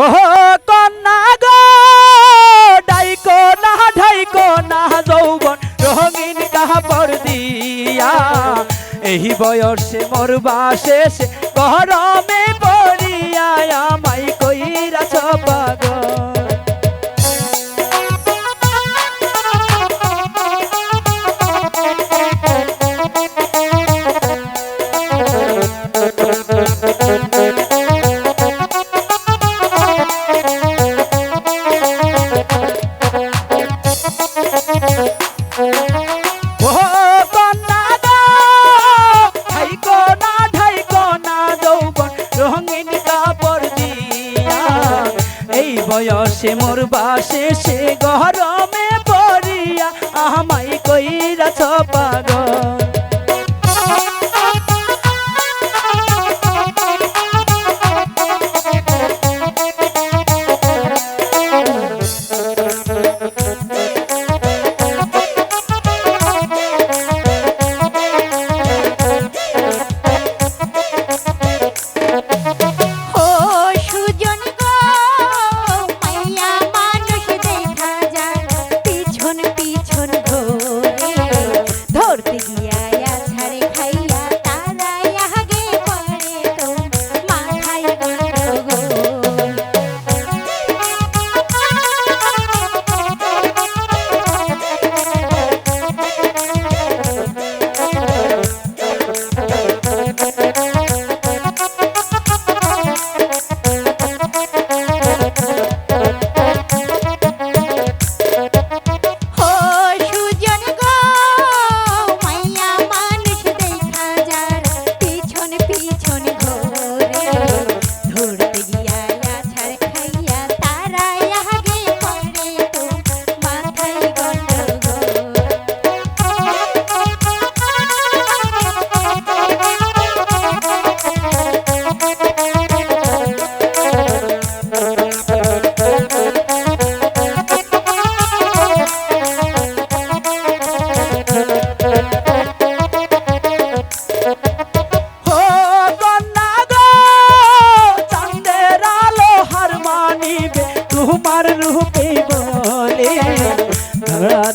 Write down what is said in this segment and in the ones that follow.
ওহো কন্যা গো ঢাইকো না যৌবন রঙিন কাপড় দিয়া এই বয়সে মরবা শেষে গরমে পড়িয়া আমায় কইরাছ পাগল। বয়সে মরবা শেষে গরমে পড়িয়া আমায় কইরাছ পাগল।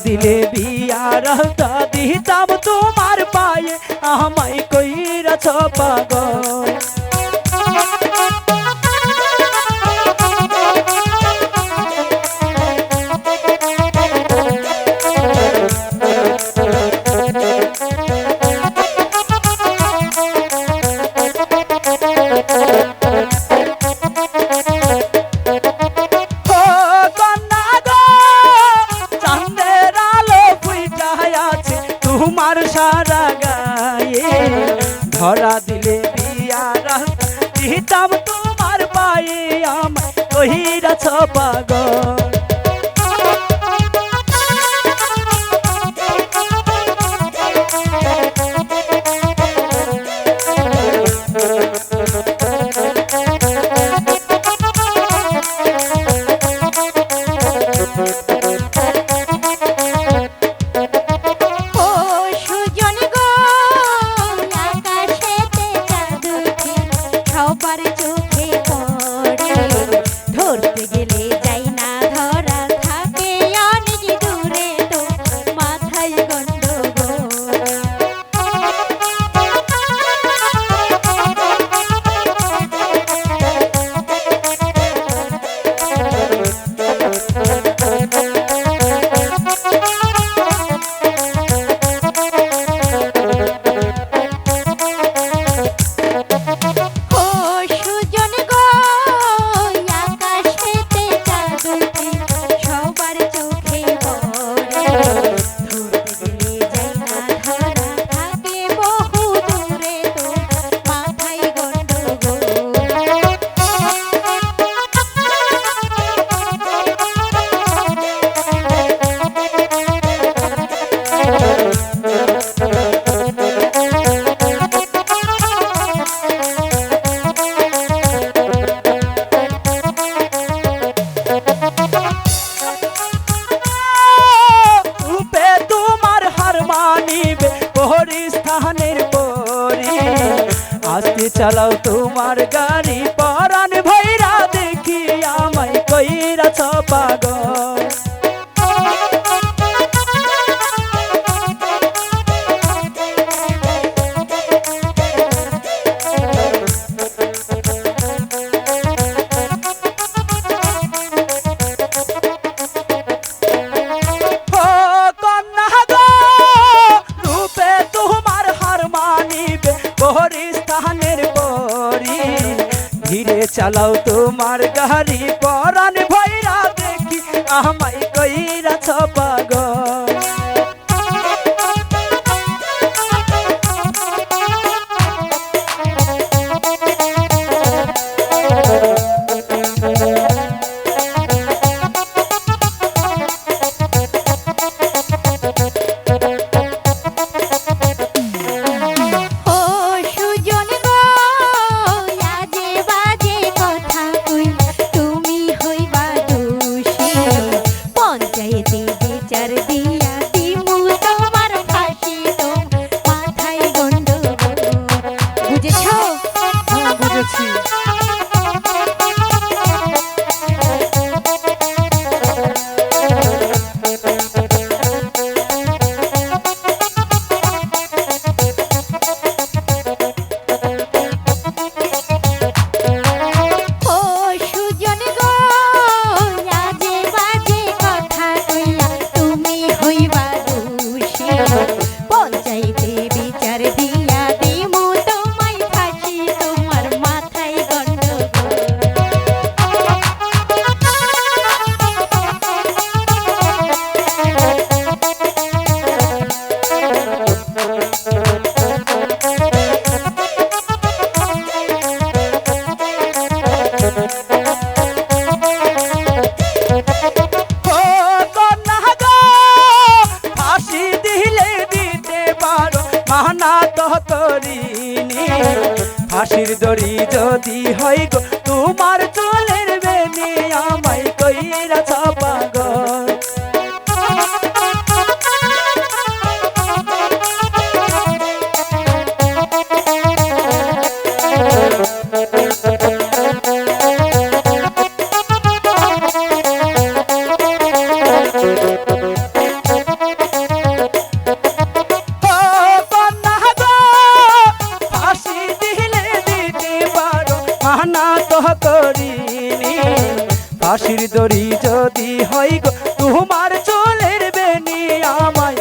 দিলে বিয়ার দিতাম তোমার পায়ে আমায় কইরাছ পাগল। তোমার সারা গায়ে ধরা দিলে বিয়ার দিতাম তোমার পায়ে আমায় কইরাছ পাগল। আস্তে চালাও তোমার গাড়ি পরাণ ভৈরা দেখিয়া কহিরাছ পাগল। ধীরে চালাও তোমার গাড়ি পরাণ ভৈরা দেখি আমায় কইরাছ পাগল। ফাঁসির দড়ি যদি হয় গো তোমার চুলের বেনি আমায় কইরাছ পাগল। ফাঁসির দড়ি যদি হয় গো তোমার চুলের বেনি আমায়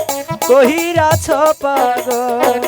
কহিরাছ পাগল।